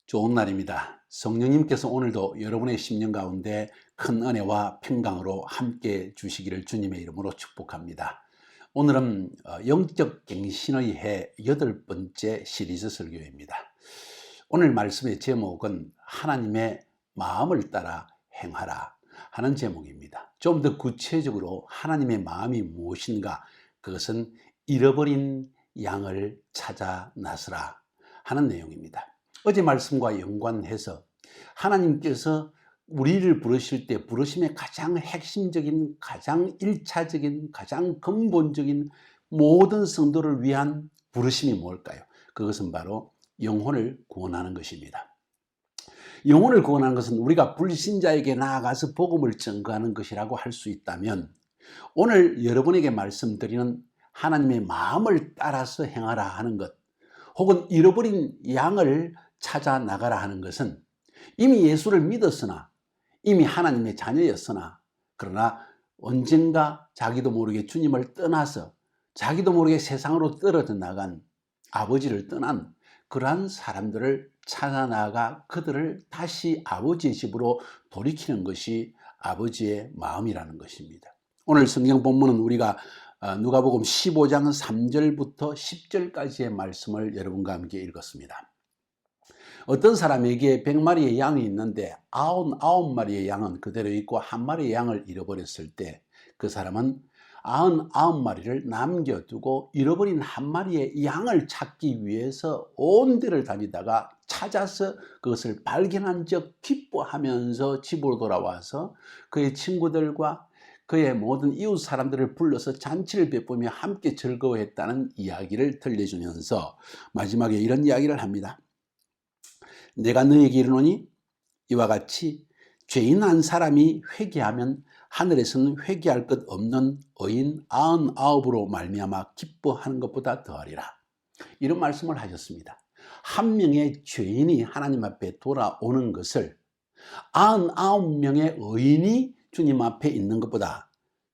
좋은 날입니다. 성령님께서 오늘도 여러분의 심령 가운데 큰 은혜와 평강으로 함께 주시기를 주님의 이름으로 축복합니다. 오늘은 영적 갱신의 해 8번째 시리즈 설교입니다. 오늘 말씀의 제목은 하나님의 마음을 따라 행하라 하는 제목입니다. 좀 더 구체적으로 하나님의 마음이 무엇인가, 그것은 잃어버린 양을 찾아 나서라 하는 내용입니다. 어제 말씀과 연관해서 하나님께서 우리를 부르실 때 부르심의 가장 핵심적인, 가장 1차적인, 가장 근본적인 모든 성도를 위한 부르심이 뭘까요? 그것은 바로 영혼을 구원하는 것입니다. 영혼을 구원하는 것은 우리가 불신자에게 나아가서 복음을 전가하는 것이라고 할 수 있다면, 오늘 여러분에게 말씀드리는 하나님의 마음을 따라서 행하라 하는 것, 혹은 잃어버린 양을 찾아 나가라 하는 것은 이미 예수를 믿었으나, 이미 하나님의 자녀였으나, 그러나 언젠가 자기도 모르게 주님을 떠나서 자기도 모르게 세상으로 떨어져 나간, 아버지를 떠난 그러한 사람들을 찾아 나가 그들을 다시 아버지의 집으로 돌이키는 것이 아버지의 마음이라는 것입니다. 오늘 성경 본문은 우리가 누가복음 15장 3절부터 10절까지의 말씀을 여러분과 함께 읽었습니다. 어떤 사람에게 100마리의 양이 있는데 99마리의 양은 그대로 있고 1마리의 양을 잃어버렸을 때, 그 사람은 99마리를 남겨두고 잃어버린 1마리의 양을 찾기 위해서 온 데를 다니다가 찾아서 그것을 발견한 적 기뻐하면서 집으로 돌아와서 그의 친구들과 그의 모든 이웃 사람들을 불러서 잔치를 베푸며 함께 즐거워했다는 이야기를 들려주면서 마지막에 이런 이야기를 합니다. 내가 너에게 이르노니 이와 같이 죄인 한 사람이 회개하면 하늘에서는 회개할 것 없는 의인 99으로 말미암아 기뻐하는 것보다 더하리라. 이런 말씀을 하셨습니다. 한 명의 죄인이 하나님 앞에 돌아오는 것을 99명의 의인이 주님 앞에 있는 것보다,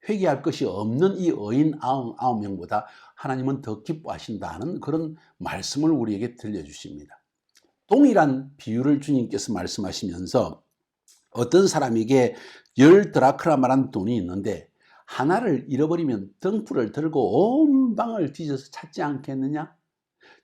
회개할 것이 없는 이 의인 99명보다 하나님은 더 기뻐하신다는 그런 말씀을 우리에게 들려주십니다. 동일한 비유를 주님께서 말씀하시면서 어떤 사람에게 10드라크라만한 돈이 있는데 하나를 잃어버리면 등불을 들고 온 방을 뒤져서 찾지 않겠느냐?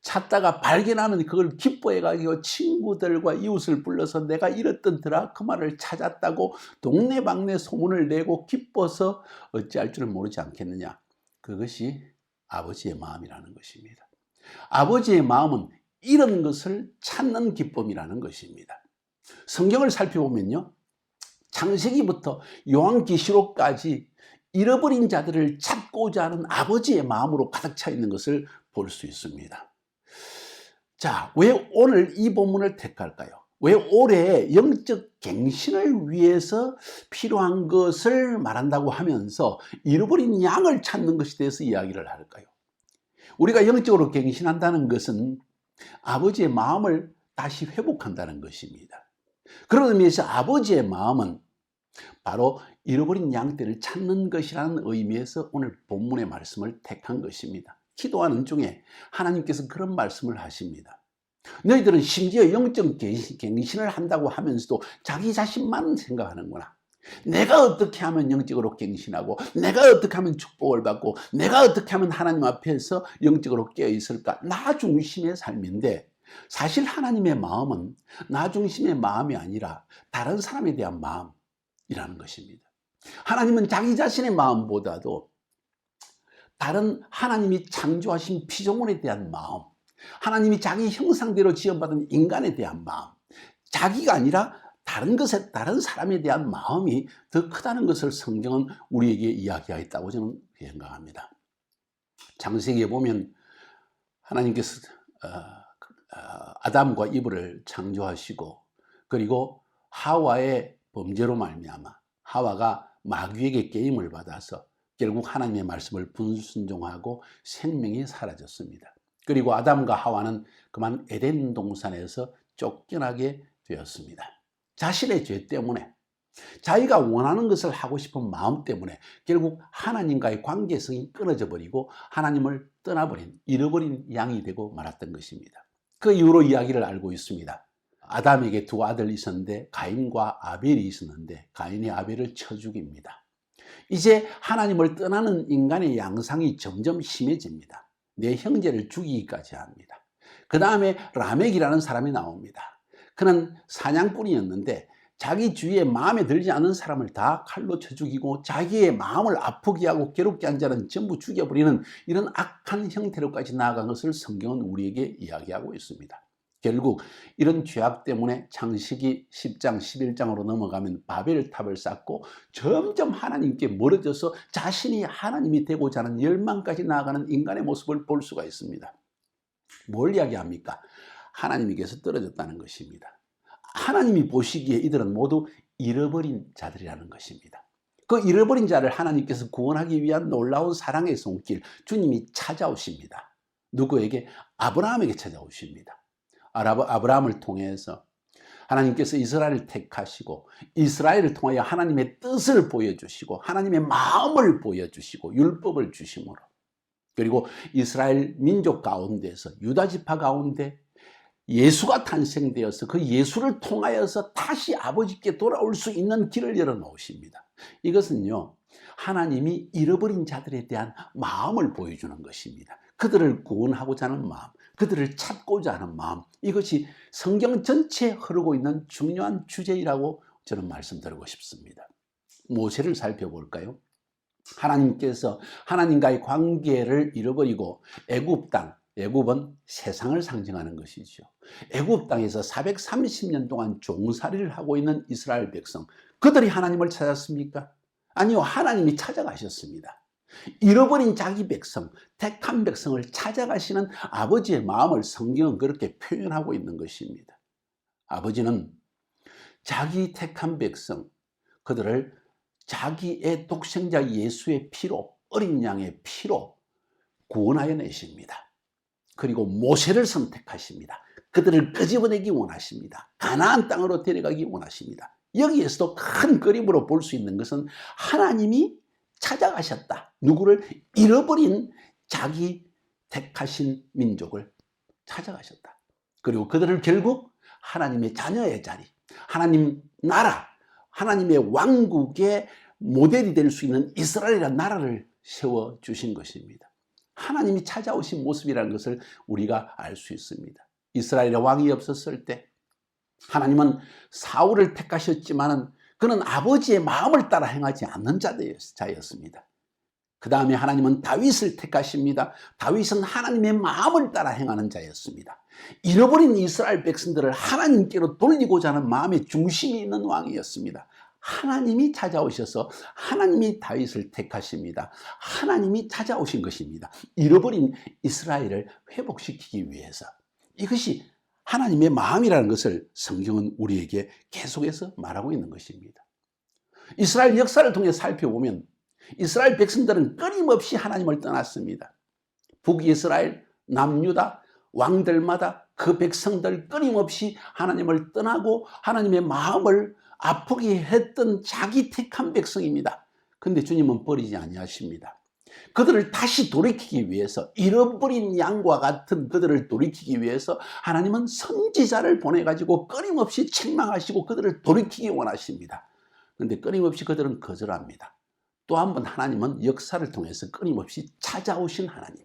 찾다가 발견하면 그걸 기뻐해가지고 친구들과 이웃을 불러서 내가 잃었던 드라크마를 찾았다고 동네방네 소문을 내고 기뻐서 어찌할 줄은 모르지 않겠느냐? 그것이 아버지의 마음이라는 것입니다. 아버지의 마음은 이런 것을 찾는 기쁨이라는 것입니다. 성경을 살펴보면요, 창세기부터 요한계시록까지 잃어버린 자들을 찾고자 하는 아버지의 마음으로 가득 차 있는 것을 볼 수 있습니다. 자, 왜 오늘 이 본문을 택할까요? 왜 올해 영적 갱신을 위해서 필요한 것을 말한다고 하면서 잃어버린 양을 찾는 것에 대해서 이야기를 할까요? 우리가 영적으로 갱신한다는 것은 아버지의 마음을 다시 회복한다는 것입니다. 그런 의미에서 아버지의 마음은 바로 잃어버린 양떼를 찾는 것이라는 의미에서 오늘 본문의 말씀을 택한 것입니다. 기도하는 중에 하나님께서 그런 말씀을 하십니다. 너희들은 심지어 영적 갱신을 한다고 하면서도 자기 자신만 생각하는구나. 내가 어떻게 하면 영적으로 갱신하고, 내가 어떻게 하면 축복을 받고, 내가 어떻게 하면 하나님 앞에서 영적으로 깨어 있을까? 나 중심의 삶인데, 사실 하나님의 마음은 나 중심의 마음이 아니라 다른 사람에 대한 마음이라는 것입니다. 하나님은 자기 자신의 마음보다도 다른 하나님이 창조하신 피조물에 대한 마음, 하나님이 자기 형상대로 지어받은 인간에 대한 마음, 자기가 아니라 다른 것에, 다른 사람에 대한 마음이 더 크다는 것을 성경은 우리에게 이야기하였다고 저는 생각합니다. 창세기에 보면 하나님께서 아담과 이브를 창조하시고, 그리고 하와의 범죄로 말미암아 하와가 마귀에게 게임을 받아서 결국 하나님의 말씀을 불순종하고 생명이 사라졌습니다. 그리고 아담과 하와는 그만 에덴 동산에서 쫓겨나게 되었습니다. 자신의 죄 때문에, 자기가 원하는 것을 하고 싶은 마음 때문에 결국 하나님과의 관계성이 끊어져 버리고 하나님을 떠나버린, 잃어버린 양이 되고 말았던 것입니다. 그 이후로 이야기를 알고 있습니다. 아담에게 두 아들이 있었는데 가인과 아벨이 있었는데 가인이 아벨을 쳐 죽입니다. 이제 하나님을 떠나는 인간의 양상이 점점 심해집니다. 내 형제를 죽이기까지 합니다. 그 다음에 라멕이라는 사람이 나옵니다. 그는 사냥꾼이었는데 자기 주위에 마음에 들지 않는 사람을 다 칼로 쳐 죽이고 자기의 마음을 아프게 하고 괴롭게 한 자는 전부 죽여버리는 이런 악한 형태로까지 나아간 것을 성경은 우리에게 이야기하고 있습니다. 결국 이런 죄악 때문에 창세기 10장 11장으로 넘어가면 바벨탑을 쌓고 점점 하나님께 멀어져서 자신이 하나님이 되고자 하는 열망까지 나아가는 인간의 모습을 볼 수가 있습니다. 뭘 이야기합니까? 하나님께서 떨어졌다는 것입니다. 하나님이 보시기에 이들은 모두 잃어버린 자들이라는 것입니다. 그 잃어버린 자를 하나님께서 구원하기 위한 놀라운 사랑의 손길, 주님이 찾아오십니다. 누구에게? 아브라함에게 찾아오십니다. 아브라함을 통해서 하나님께서 이스라엘을 택하시고 이스라엘을 통하여 하나님의 뜻을 보여주시고 하나님의 마음을 보여주시고 율법을 주심으로, 그리고 이스라엘 민족 가운데서 유다 지파 가운데 예수가 탄생되어서 그 예수를 통하여서 다시 아버지께 돌아올 수 있는 길을 열어놓으십니다. 이것은요, 하나님이 잃어버린 자들에 대한 마음을 보여주는 것입니다. 그들을 구원하고자 하는 마음, 그들을 찾고자 하는 마음, 이것이 성경 전체에 흐르고 있는 중요한 주제이라고 저는 말씀드리고 싶습니다. 모세를 살펴볼까요? 하나님께서 하나님과의 관계를 잃어버리고 애굽 땅, 애굽은 세상을 상징하는 것이죠. 애굽 땅에서 430년 동안 종살이를 하고 있는 이스라엘 백성, 그들이 하나님을 찾았습니까? 아니요, 하나님이 찾아가셨습니다. 잃어버린 자기 백성, 택한 백성을 찾아가시는 아버지의 마음을 성경은 그렇게 표현하고 있는 것입니다. 아버지는 자기 택한 백성, 그들을 자기의 독생자 예수의 피로, 어린 양의 피로 구원하여 내십니다. 그리고 모세를 선택하십니다. 그들을 끄집어내기 원하십니다. 가나안 땅으로 데려가기 원하십니다. 여기에서도 큰 그림으로 볼 수 있는 것은 하나님이 찾아가셨다. 누구를? 잃어버린 자기 택하신 민족을 찾아가셨다. 그리고 그들을 결국 하나님의 자녀의 자리, 하나님 나라, 하나님의 왕국의 모델이 될 수 있는 이스라엘이라는 나라를 세워주신 것입니다. 하나님이 찾아오신 모습이라는 것을 우리가 알 수 있습니다. 이스라엘의 왕이 없었을 때 하나님은 사울을 택하셨지만은 그는 아버지의 마음을 따라 행하지 않는 자였습니다. 그 다음에 하나님은 다윗을 택하십니다. 다윗은 하나님의 마음을 따라 행하는 자였습니다. 잃어버린 이스라엘 백성들을 하나님께로 돌리고자 하는 마음의 중심이 있는 왕이었습니다. 하나님이 찾아오셔서 하나님이 다윗을 택하십니다. 하나님이 찾아오신 것입니다. 잃어버린 이스라엘을 회복시키기 위해서. 이것이 하나님의 마음이라는 것을 성경은 우리에게 계속해서 말하고 있는 것입니다. 이스라엘 역사를 통해 살펴보면 이스라엘 백성들은 끊임없이 하나님을 떠났습니다. 북이스라엘, 남유다, 왕들마다 그 백성들 끊임없이 하나님을 떠나고 하나님의 마음을 아프게 했던 자기 택한 백성입니다. 그런데 주님은 버리지 아니하십니다. 그들을 다시 돌이키기 위해서, 잃어버린 양과 같은 그들을 돌이키기 위해서 하나님은 선지자를 보내가지고 끊임없이 책망하시고 그들을 돌이키기 원하십니다. 그런데 끊임없이 그들은 거절합니다. 또 한 번 하나님은 역사를 통해서 끊임없이 찾아오신 하나님.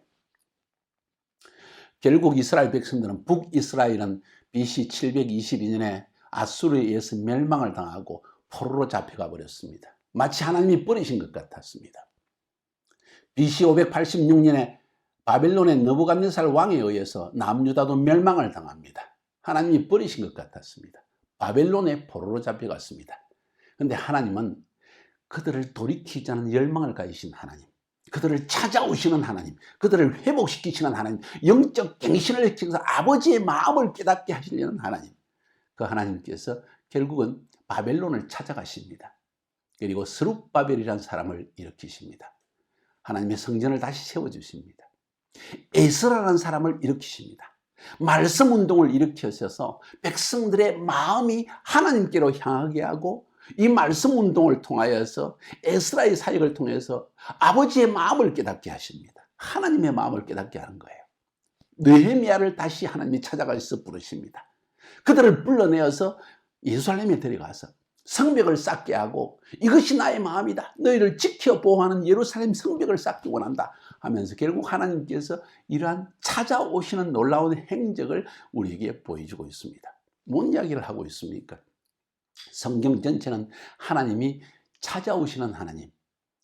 결국 이스라엘 백성들은, 북이스라엘은 BC 722년에 아수르에 의해서 멸망을 당하고 포로로 잡혀가 버렸습니다. 마치 하나님이 버리신 것 같았습니다. BC 586년에 바벨론의 느부갓네살 왕에 의해서 남유다도 멸망을 당합니다. 하나님이 버리신 것 같았습니다. 바벨론의 포로로 잡혀갔습니다. 그런데 하나님은 그들을 돌이키자는 열망을 가지신 하나님, 그들을 찾아오시는 하나님, 그들을 회복시키시는 하나님, 영적 갱신을 시켜서 아버지의 마음을 깨닫게 하시려는 하나님, 그 하나님께서 결국은 바벨론을 찾아가십니다. 그리고 스룹바벨이라는 사람을 일으키십니다. 하나님의 성전을 다시 세워주십니다. 에스라라는 사람을 일으키십니다. 말씀 운동을 일으키셔서 백성들의 마음이 하나님께로 향하게 하고, 이 말씀 운동을 통하여서 에스라의 사역을 통해서 아버지의 마음을 깨닫게 하십니다. 하나님의 마음을 깨닫게 하는 거예요. 느헤미야를 다시 하나님이 찾아가셔서 부르십니다. 그들을 불러내어서 예루살렘에 데려가서 성벽을 쌓게 하고 이것이 나의 마음이다. 너희를 지켜 보호하는 예루살렘 성벽을 쌓기 원한다 하면서 결국 하나님께서 이러한 찾아오시는 놀라운 행적을 우리에게 보여주고 있습니다. 뭔 이야기를 하고 있습니까? 성경 전체는 하나님이 찾아오시는 하나님,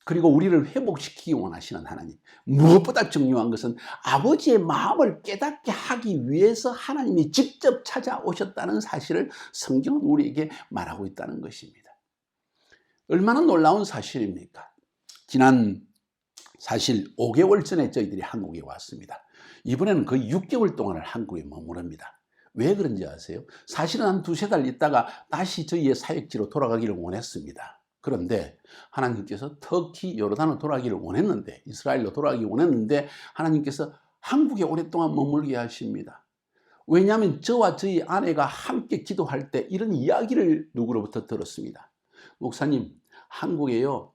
그리고 우리를 회복시키기 원하시는 하나님, 무엇보다 중요한 것은 아버지의 마음을 깨닫게 하기 위해서 하나님이 직접 찾아오셨다는 사실을 성경은 우리에게 말하고 있다는 것입니다. 얼마나 놀라운 사실입니까? 지난 사실 5개월 전에 저희들이 한국에 왔습니다. 이번에는 거의 6개월 동안을 한국에 머무릅니다. 왜 그런지 아세요? 사실은 한 두세 달 있다가 다시 저희의 사역지로 돌아가기를 원했습니다. 그런데 하나님께서 터키, 요르단으로 돌아가기를 원했는데, 이스라엘로 돌아가기 원했는데 하나님께서 한국에 오랫동안 머물게 하십니다. 왜냐하면 저와 저희 아내가 함께 기도할 때 이런 이야기를 누구로부터 들었습니다. 목사님, 한국에요,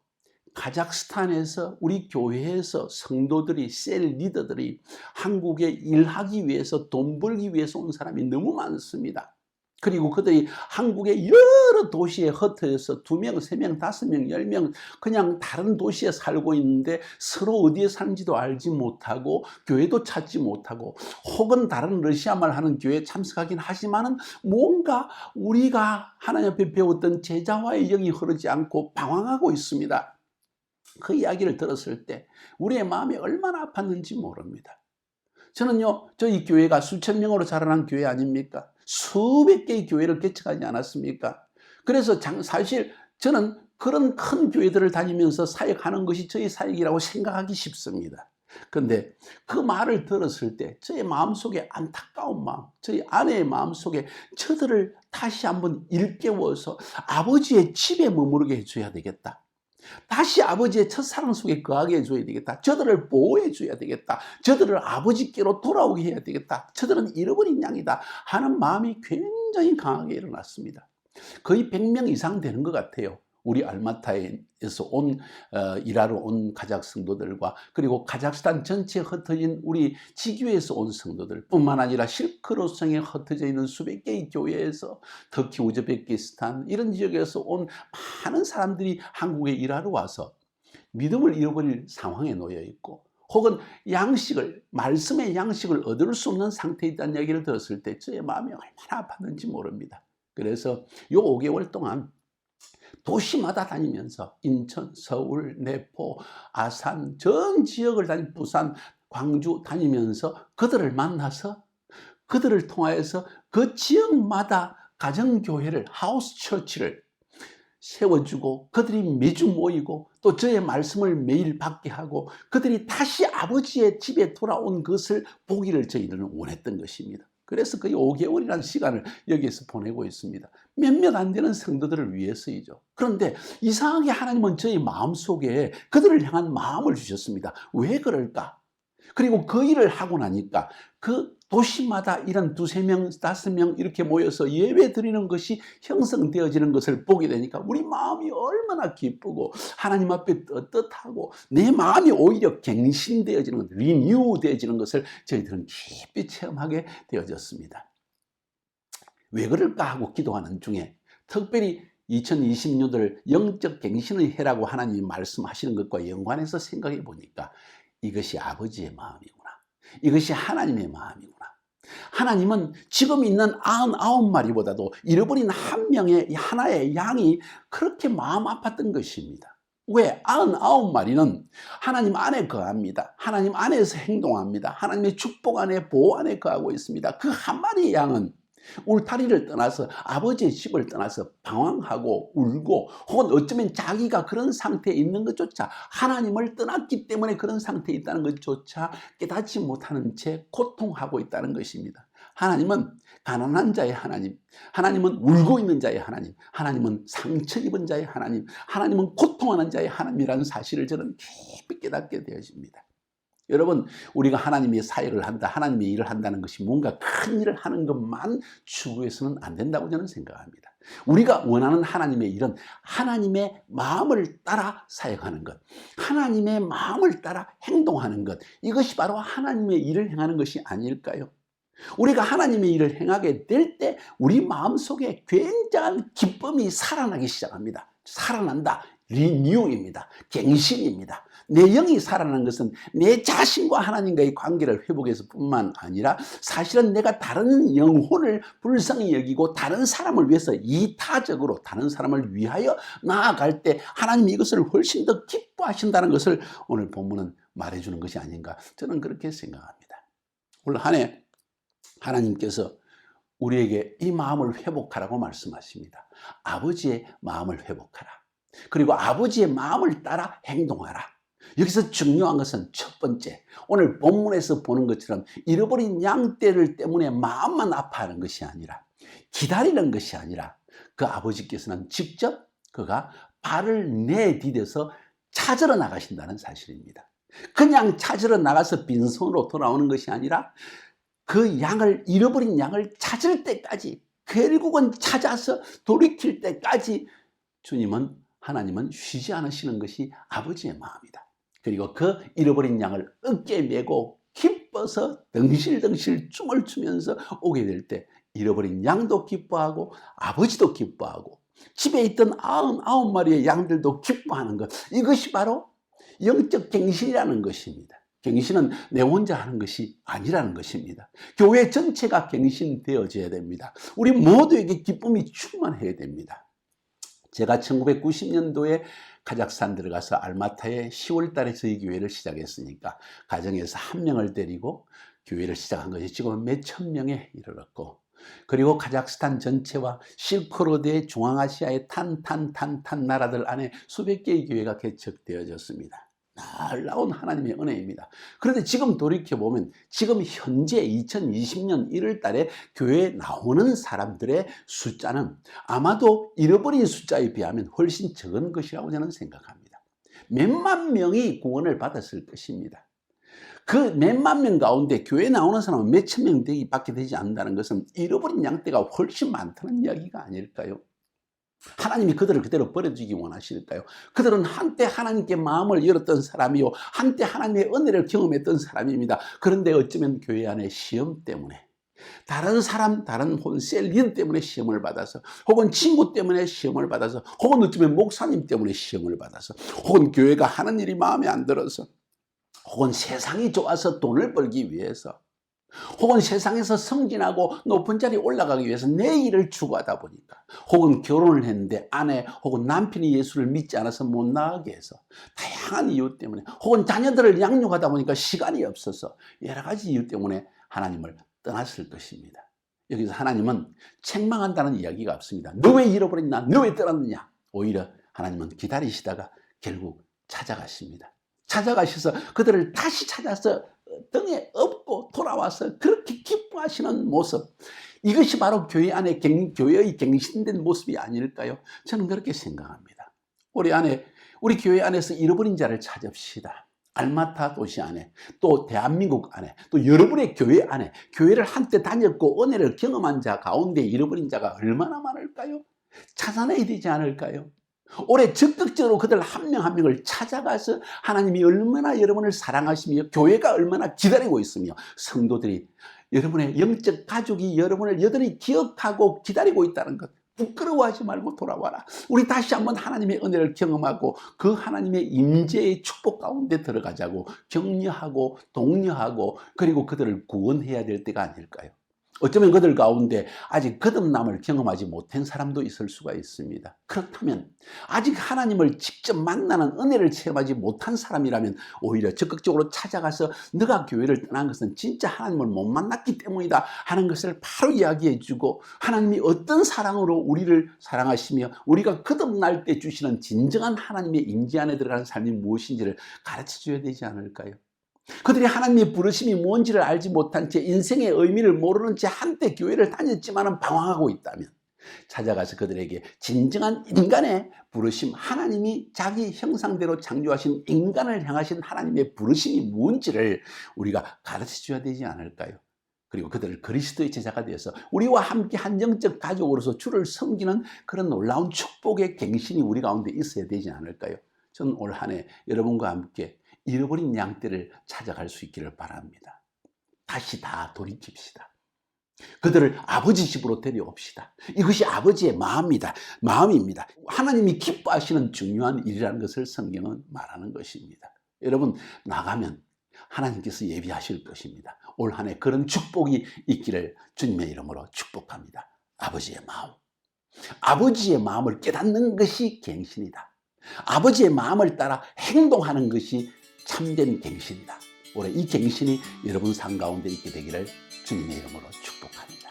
카자흐스탄에서 우리 교회에서 성도들이, 셀 리더들이 한국에 일하기 위해서, 돈 벌기 위해서 온 사람이 너무 많습니다. 그리고 그들이 한국의 여러 도시에 흩어져서 2명, 3명, 5명, 10명 그냥 다른 도시에 살고 있는데 서로 어디에 사는지도 알지 못하고 교회도 찾지 못하고, 혹은 다른 러시아말 하는 교회에 참석하긴 하지만은 뭔가 우리가 하나님 앞에 배웠던 제자와의 영이 흐르지 않고 방황하고 있습니다. 그 이야기를 들었을 때 우리의 마음이 얼마나 아팠는지 모릅니다. 저는요, 저희 교회가 수천 명으로 자라난 교회 아닙니까? 수백 개의 교회를 개척하지 않았습니까? 그래서 사실 저는 그런 큰 교회들을 다니면서 사역하는 것이 저희 사역이라고 생각하기 쉽습니다. 그런데 그 말을 들었을 때 저의 마음속에 안타까운 마음, 저희 아내의 마음속에 저들을 다시 한번 일깨워서 아버지의 집에 머무르게 해줘야 되겠다. 다시 아버지의 첫사랑 속에 거하게 해줘야 되겠다. 저들을 보호해 줘야 되겠다. 저들을 아버지께로 돌아오게 해야 되겠다. 저들은 잃어버린 양이다 하는 마음이 굉장히 강하게 일어났습니다. 거의 100명 이상 되는 것 같아요. 우리 알마타에서 일하러 온 카자흐 성도들과, 그리고 카자흐스탄 전체에 흩어진 우리 지교에서 온 성도들 뿐만 아니라 실크로성에 흩어져 있는 수백 개의 교회에서, 터키, 우즈베키스탄 이런 지역에서 온 많은 사람들이 한국에 일하러 와서 믿음을 잃어버릴 상황에 놓여 있고, 혹은 말씀의 양식을 얻을 수 없는 상태에 있다는 얘기를 들었을 때 저의 마음이 얼마나 아팠는지 모릅니다. 그래서 요 5개월 동안 도시마다 다니면서 인천, 서울, 내포, 아산 전 지역을 부산, 광주 다니면서 그들을 만나서 그들을 통하여서 그 지역마다 가정교회를, 하우스 처치를 세워주고, 그들이 매주 모이고 또 저의 말씀을 매일 받게 하고 그들이 다시 아버지의 집에 돌아온 것을 보기를 저희들은 원했던 것입니다. 그래서 거의 5개월이라는 시간을 여기에서 보내고 있습니다. 몇몇 안 되는 성도들을 위해서이죠. 그런데 이상하게 하나님은 저희 마음속에 그들을 향한 마음을 주셨습니다. 왜 그럴까? 그리고 그 일을 하고 나니까 그 도시마다 이런 2-3명, 5명 이렇게 모여서 예배 드리는 것이 형성되어지는 것을 보게 되니까 우리 마음이 얼마나 기쁘고 하나님 앞에 떳떳하고 내 마음이 오히려 갱신되어지는 것, 리뉴되어지는 것을 저희들은 깊이 체험하게 되어졌습니다. 왜 그럴까 하고 기도하는 중에 특별히 2020년을 영적 갱신의 해라고 하나님이 말씀하시는 것과 연관해서 생각해 보니까 이것이 아버지의 마음이구나. 이것이 하나님의 마음이구나. 하나님은 지금 있는 99마리보다도 잃어버린 하나의 양이 그렇게 마음 아팠던 것입니다. 왜? 99마리는 하나님 안에 거합니다. 하나님 안에서 행동합니다. 하나님의 축복 안에, 보호 안에 거하고 있습니다. 그 한 마리의 양은 울타리를 떠나서, 아버지의 집을 떠나서 방황하고 울고, 혹은 어쩌면 자기가 그런 상태에 있는 것조차, 하나님을 떠났기 때문에 그런 상태에 있다는 것조차 깨닫지 못하는 채 고통하고 있다는 것입니다. 하나님은 가난한 자의 하나님, 하나님은 울고 있는 자의 하나님, 하나님은 상처 입은 자의 하나님, 하나님은 고통하는 자의 하나님이라는 사실을 저는 깊이 깨닫게 되어집니다. 여러분, 우리가 하나님의 사역을 한다, 하나님의 일을 한다는 것이 뭔가 큰 일을 하는 것만 추구해서는 안 된다고 저는 생각합니다. 우리가 원하는 하나님의 일은 하나님의 마음을 따라 사역하는 것, 하나님의 마음을 따라 행동하는 것, 이것이 바로 하나님의 일을 행하는 것이 아닐까요? 우리가 하나님의 일을 행하게 될 때 우리 마음속에 굉장한 기쁨이 살아나기 시작합니다. 살아난다. 리뉴입니다. 갱신입니다. 내 영이 살아나는 것은 내 자신과 하나님과의 관계를 회복해서 뿐만 아니라 사실은 내가 다른 영혼을 불쌍히 여기고 다른 사람을 위해서 이타적으로 다른 사람을 위하여 나아갈 때 하나님이 이것을 훨씬 더 기뻐하신다는 것을 오늘 본문은 말해주는 것이 아닌가, 저는 그렇게 생각합니다. 올 한 해 하나님께서 우리에게 이 마음을 회복하라고 말씀하십니다. 아버지의 마음을 회복하라. 그리고 아버지의 마음을 따라 행동하라. 여기서 중요한 것은 첫 번째, 오늘 본문에서 보는 것처럼 잃어버린 양떼를 때문에 마음만 아파하는 것이 아니라, 기다리는 것이 아니라 그 아버지께서는 직접 그가 발을 내디뎌서 찾으러 나가신다는 사실입니다. 그냥 찾으러 나가서 빈손으로 돌아오는 것이 아니라 그 양을, 잃어버린 양을 찾을 때까지, 결국은 찾아서 돌이킬 때까지 하나님은 쉬지 않으시는 것이 아버지의 마음이다. 그리고 그 잃어버린 양을 어깨에 메고 기뻐서 덩실덩실 춤을 추면서 오게 될 때 잃어버린 양도 기뻐하고 아버지도 기뻐하고 집에 있던 99마리의 양들도 기뻐하는 것, 이것이 바로 영적 갱신이라는 것입니다. 갱신은 내 혼자 하는 것이 아니라는 것입니다. 교회 전체가 갱신되어져야 됩니다. 우리 모두에게 기쁨이 충만해야 됩니다. 제가 1990년도에 카자흐스탄 들어가서 알마타에 10월 달에 저희 교회를 시작했으니까 가정에서 한 명을 데리고 교회를 시작한 것이 지금은 몇천 명에 이르렀고, 그리고 카자흐스탄 전체와 실크로드의 중앙아시아의 탄 나라들 안에 수백 개의 교회가 개척되어졌습니다. 놀라운 하나님의 은혜입니다. 그런데 지금 돌이켜보면 지금 현재 2020년 1월 달에 교회에 나오는 사람들의 숫자는 아마도 잃어버린 숫자에 비하면 훨씬 적은 것이라고 저는 생각합니다. 몇만 명이 구원을 받았을 것입니다. 그 몇만 명 가운데 교회에 나오는 사람은 몇천 명 밖에 되지 않는다는 것은 잃어버린 양떼가 훨씬 많다는 이야기가 아닐까요? 하나님이 그들을 그대로 버려주기 원하실까요? 그들은 한때 하나님께 마음을 열었던 사람이요, 한때 하나님의 은혜를 경험했던 사람입니다. 그런데 어쩌면 교회 안에 시험 때문에, 다른 사람, 다른 셀 리더 때문에 시험을 받아서, 혹은 친구 때문에 시험을 받아서, 혹은 어쩌면 목사님 때문에 시험을 받아서, 혹은 교회가 하는 일이 마음에 안 들어서, 혹은 세상이 좋아서 돈을 벌기 위해서, 혹은 세상에서 승진하고 높은 자리에 올라가기 위해서 내 일을 추구하다 보니까, 혹은 결혼을 했는데 아내 혹은 남편이 예수를 믿지 않아서 못 나가게 해서, 다양한 이유 때문에, 혹은 자녀들을 양육하다 보니까 시간이 없어서 여러 가지 이유 때문에 하나님을 떠났을 것입니다. 여기서 하나님은 책망한다는 이야기가 없습니다. 너 왜 잃어버렸냐? 너 왜 떠났느냐? 오히려 하나님은 기다리시다가 결국 찾아가십니다. 찾아가셔서 그들을 다시 찾아서 등에 업고 돌아와서 그렇게 기뻐하시는 모습, 이것이 바로 교회 안에 교회의 갱신된 모습이 아닐까요? 저는 그렇게 생각합니다. 우리 교회 안에서 잃어버린 자를 찾읍시다. 알마타 도시 안에, 또 대한민국 안에, 또 여러분의 교회 안에, 교회를 한때 다녔고 은혜를 경험한 자 가운데 잃어버린 자가 얼마나 많을까요? 찾아내야 되지 않을까요? 올해 적극적으로 그들 한 명 한 명을 찾아가서 하나님이 얼마나 여러분을 사랑하시며 교회가 얼마나 기다리고 있으며 성도들이, 여러분의 영적 가족이 여러분을 여전히 기억하고 기다리고 있다는 것, 부끄러워하지 말고 돌아와라. 우리 다시 한번 하나님의 은혜를 경험하고 그 하나님의 임재의 축복 가운데 들어가자고 격려하고 독려하고, 그리고 그들을 구원해야 될 때가 아닐까요? 어쩌면 그들 가운데 아직 거듭남을 경험하지 못한 사람도 있을 수가 있습니다. 그렇다면 아직 하나님을 직접 만나는 은혜를 체험하지 못한 사람이라면 오히려 적극적으로 찾아가서 너가 교회를 떠난 것은 진짜 하나님을 못 만났기 때문이다 하는 것을 바로 이야기해 주고, 하나님이 어떤 사랑으로 우리를 사랑하시며 우리가 거듭날 때 주시는 진정한 하나님의 임재 안에 들어가는 삶이 무엇인지를 가르쳐 줘야 되지 않을까요? 그들이 하나님의 부르심이 뭔지를 알지 못한 채, 인생의 의미를 모르는 채 한때 교회를 다녔지만 방황하고 있다면 찾아가서 그들에게 진정한 인간의 부르심, 하나님이 자기 형상대로 창조하신 인간을 향하신 하나님의 부르심이 뭔지를 우리가 가르쳐 줘야 되지 않을까요? 그리고 그들을 그리스도의 제자가 되어서 우리와 함께 한 영적 가족으로서 주를 섬기는 그런 놀라운 축복의 갱신이 우리 가운데 있어야 되지 않을까요? 저는 올 한 해 여러분과 함께 잃어버린 양떼를 찾아갈 수 있기를 바랍니다. 다시 다 돌이킵시다. 그들을 아버지 집으로 데려옵시다. 이것이 아버지의 마음입니다. 하나님이 기뻐하시는 중요한 일이라는 것을 성경은 말하는 것입니다. 여러분, 나가면 하나님께서 예비하실 것입니다. 올 한 해 그런 축복이 있기를 주님의 이름으로 축복합니다. 아버지의 마음. 아버지의 마음을 깨닫는 것이 갱신이다. 아버지의 마음을 따라 행동하는 것이 참된 갱신이다. 올해 이 갱신이 여러분 삶 가운데 있게 되기를 주님의 이름으로 축복합니다.